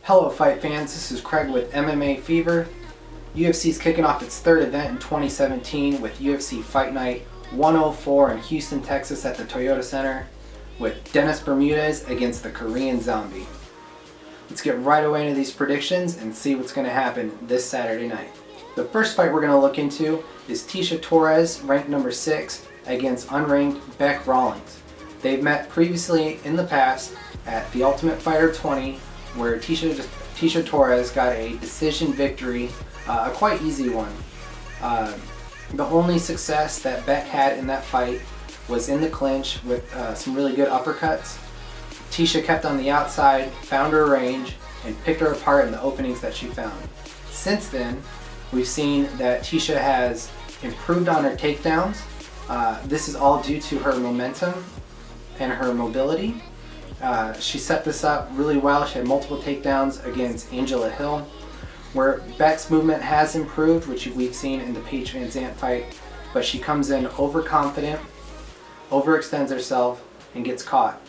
Hello fight fans, this is Craig with MMA Fever. UFC is kicking off its third event in 2017 with UFC Fight Night 104 in Houston, Texas at the Toyota Center with Dennis Bermudez against the Korean Zombie. Let's get right away into these predictions and see what's going to happen this Saturday night. The first fight we're going to look into is Tecia Torres, ranked number 6, against unranked Bec Rawlings. They've met previously in the past at the Ultimate Fighter 20, where Tecia Torres got a decision victory, a quite easy one. The only success that Bec had in that fight was in the clinch with some really good uppercuts. Tecia kept on the outside, found her range, and picked her apart in the openings that she found. Since then, we've seen that Tecia has improved on her takedowns. This is all due to her momentum and her mobility. She set this up really well. She had multiple takedowns against Angela Hill, where Bec's movement has improved, which we've seen in the Paige Van Zandt fight, but she comes in overconfident, overextends herself, and gets caught.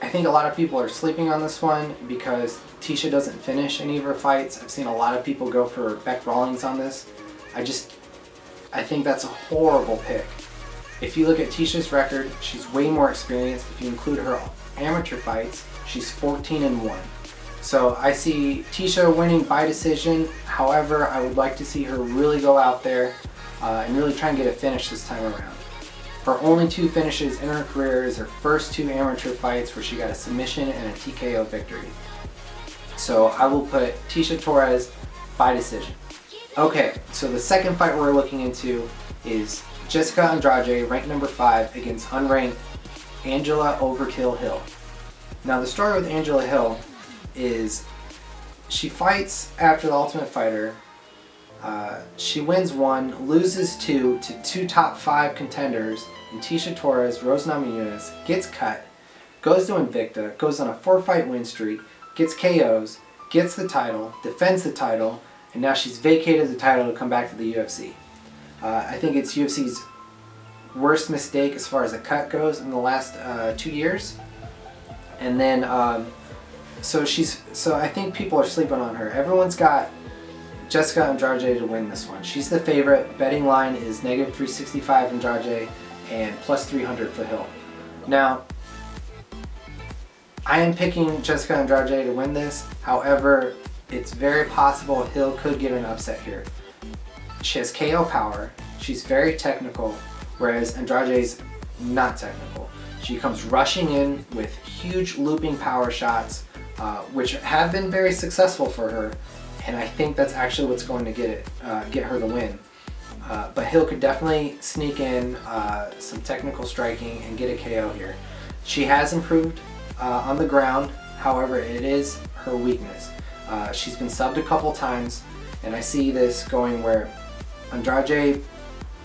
I think a lot of people are sleeping on this one because Tecia doesn't finish any of her fights. I've seen a lot of people go for Bec Rawlings on this. I think that's a horrible pick. If you look at Ticia's record, she's way more experienced. If you include her amateur fights, she's 14-1. So I see Tecia winning by decision. However, I would like to see her really go out there and really try and get a finish this time around. Her only 2 finishes in her career is her first 2 amateur fights where she got a submission and a TKO victory. So I will put Tecia Torres by decision. Okay, so the second fight we're looking into is Jessica Andrade, ranked number 5, against unranked Angela Overkill Hill. Now the story with Angela Hill is she fights after the Ultimate Fighter. She wins 1, loses 2 to 2 top 5 contenders in Tecia Torres, Rose Namajunas, gets cut, goes to Invicta, goes on a 4-fight win streak, gets KOs, gets the title, defends the title, and now she's vacated the title to come back to the UFC. I think it's UFC's worst mistake as far as a cut goes in the last 2 years. And then, so I think people are sleeping on her. Everyone's got Jessica Andrade to win this one. She's the favorite. Betting line is -365 Andrade and +300 for Hill. Now, I am picking Jessica Andrade to win this. However, it's very possible Hill could get an upset here. She has KO power, she's very technical, whereas Andrade's not technical. She comes rushing in with huge looping power shots, which have been very successful for her, and I think that's actually what's going to get her the win. But Hill could definitely sneak in some technical striking and get a KO here. She has improved on the ground, however it is her weakness. She's been subbed a couple times, and I see this going where Andrade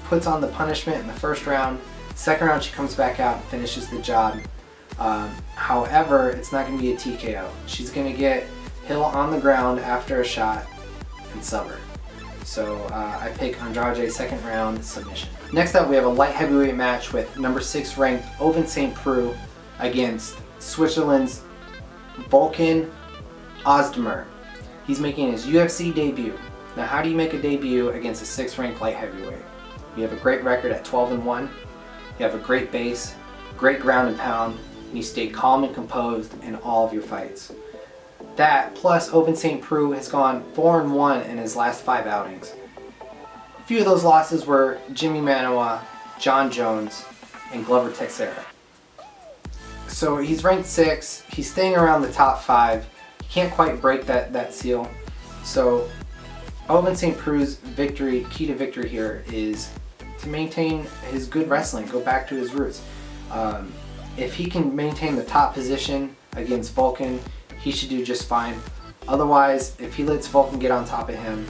puts on the punishment in the first round. Second round she comes back out and finishes the job. However, it's not going to be a TKO. She's going to get Hill on the ground after a shot and sub her. So I pick Andrade second round submission. Next up we have a light heavyweight match with number 6 ranked Ovince St. Preux against Switzerland's Volkan Ozdemir. He's making his UFC debut. Now, how do you make a debut against a 6th ranked light heavyweight? You have a great record at 12-1. You have a great base, great ground and pound, and you stay calm and composed in all of your fights. That, plus Ovince St. Preux has gone 4-1 in his last 5 outings. A few of those losses were Jimmy Manuwa, John Jones, and Glover Teixeira. So he's ranked 6, he's staying around the top 5. He can't quite break that seal. So Ovince St. Preux's key to victory here is to maintain his good wrestling, go back to his roots. If he can maintain the top position against Volkan, he should do just fine. Otherwise, if he lets Volkan get on top of him,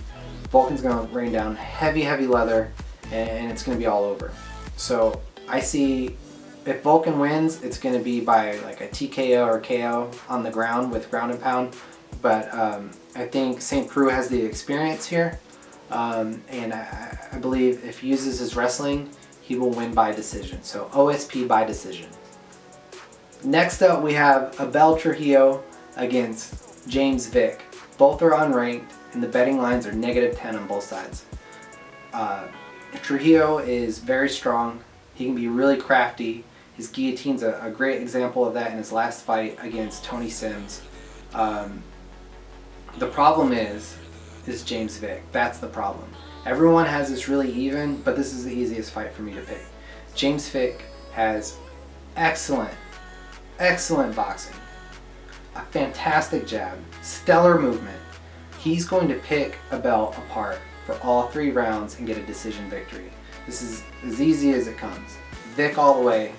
Volkan's going to rain down heavy leather, and it's going to be all over. So I see if Volkan wins, it's going to be by like a TKO or KO on the ground with ground and pound. But I think St. Preux has the experience here, and I believe if he uses his wrestling, he will win by decision. So OSP by decision. Next up we have Abel Trujillo against James Vick. Both are unranked, and the betting lines are -10 on both sides. Trujillo is very strong. He can be really crafty. His guillotine's a great example of that in his last fight against Tony Sims. The problem is James Vick. That's the problem. Everyone has this really even, but this is the easiest fight for me to pick. James Vick has excellent boxing, a fantastic jab, stellar movement. He's going to pick a belt apart for all 3 rounds and get a decision victory. This is as easy as it comes. Vick all the way,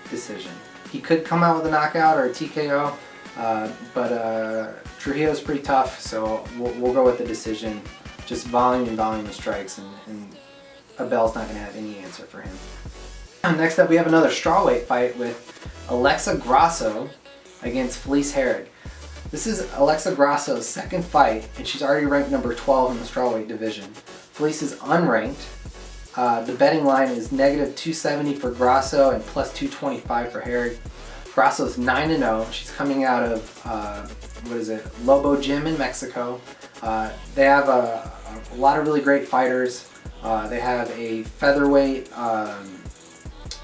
decision. He could come out with a knockout or a TKO, but Trujillo's pretty tough, so we'll go with the decision. Just volume of strikes, and Abel's not going to have any answer for him. Next up, we have another strawweight fight with Alexa Grasso against Felice Herrig. This is Alexa Grasso's second fight, and she's already ranked number 12 in the strawweight division. Felice is unranked. The betting line is -270 for Grasso and +225 for Herrig. Grasso's 9-0. She's coming out of, Lobo Gym in Mexico. They have a lot of really great fighters. They have a featherweight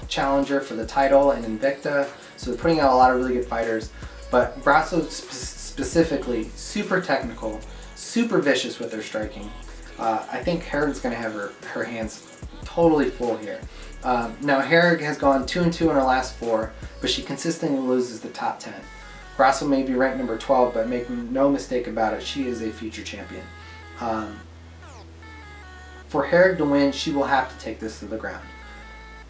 challenger for the title in Invicta, so they're putting out a lot of really good fighters. But Grasso specifically, super technical, super vicious with her striking. I think Herrig's going to have her hands totally full here. Now Herrig has gone 2-2 in her last 4, but she consistently loses the top 10. Grasso may be ranked number 12, but make no mistake about it, she is a future champion. For Herrig to win, she will have to take this to the ground.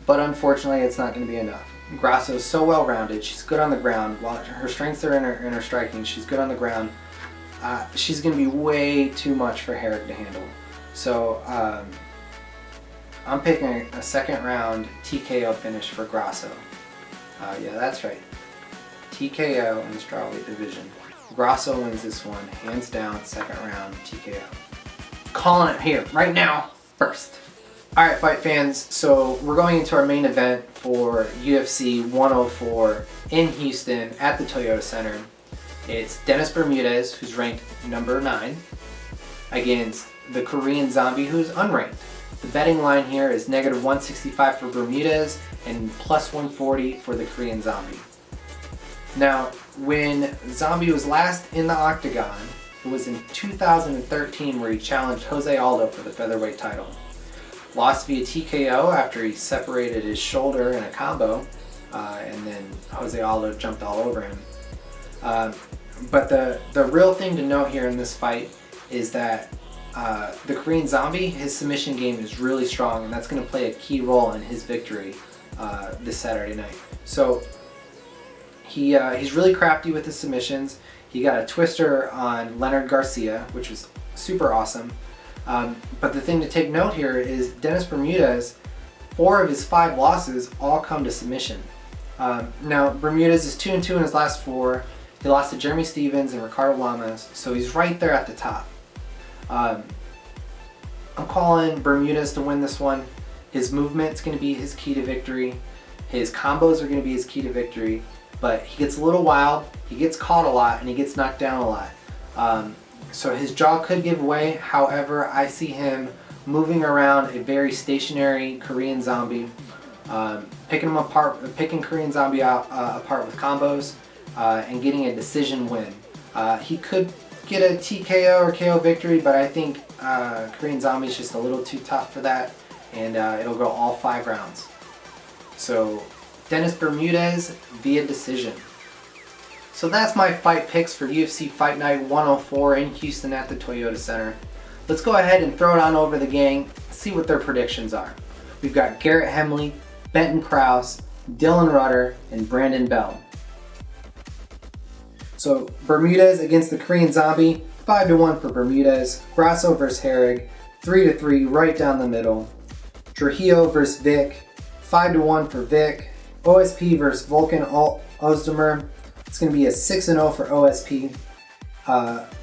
But unfortunately, it's not going to be enough. Grasso is so well-rounded. She's good on the ground. While her strengths are in her striking, she's good on the ground. She's going to be way too much for Herrig to handle. So I'm picking a second round TKO finish for Grasso. Yeah, that's right. TKO in the strawweight division. Grasso wins this one, hands down, second round TKO. Calling it here, right now, first. Alright, fight fans, so we're going into our main event for UFC 104 in Houston at the Toyota Center. It's Dennis Bermudez, who's ranked number 9, against the Korean Zombie, who's unranked. The betting line here is -165 for Bermudez and +140 for the Korean Zombie. Now, when Zombie was last in the octagon, it was in 2013 where he challenged Jose Aldo for the featherweight title. Lost via TKO after he separated his shoulder in a combo, and then Jose Aldo jumped all over him. But the real thing to note here in this fight is that the Korean Zombie, his submission game is really strong, and that's going to play a key role in his victory this Saturday night. So he's really crafty with his submissions. He got a twister on Leonard Garcia, which was super awesome. But the thing to take note here is Dennis Bermudez, 4 of his 5 losses all come to submission. Now Bermudez is 2-2 in his last 4. He lost to Jeremy Stevens and Ricardo Lamas, so he's right there at the top. I'm calling Bermudez to win this one. His movement's going to be his key to victory. His combos are going to be his key to victory. But he gets a little wild, he gets caught a lot, and he gets knocked down a lot. So his jaw could give way. However, I see him moving around a very stationary Korean Zombie, picking Korean Zombie apart with combos, and getting a decision win. He could get a TKO or KO victory, but I think Korean Zombie is just a little too tough for that, and it'll go all 5 rounds. So Dennis Bermudez via decision. So that's my fight picks for UFC Fight Night 104 in Houston at the Toyota Center. Let's go ahead and throw it on over the gang, see what their predictions are. We've got Garrett Hemley, Benton Krause, Dylan Rutter, and Brandon Bell. So Bermudez against the Korean Zombie, 5-1 for Bermudez. Grasso versus Herrig, 3-3 right down the middle. Trujillo versus Vick, 5-1 for Vick. OSP versus Volkan Ozdemir. It's going to be a 6-0 for OSP.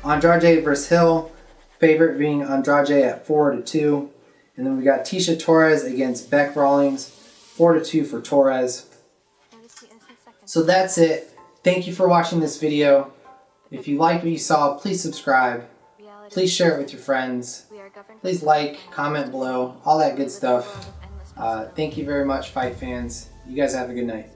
Andrade versus Hill. Favorite being Andrade at 4-2. And then we got Tisha Torres against Beck Rawlings. 4-2 for Torres. So that's it. Thank you for watching this video. If you liked what you saw, please subscribe. Please share it with your friends. Please like, comment below, all that good stuff. Thank you very much, fight fans. You guys have a good night.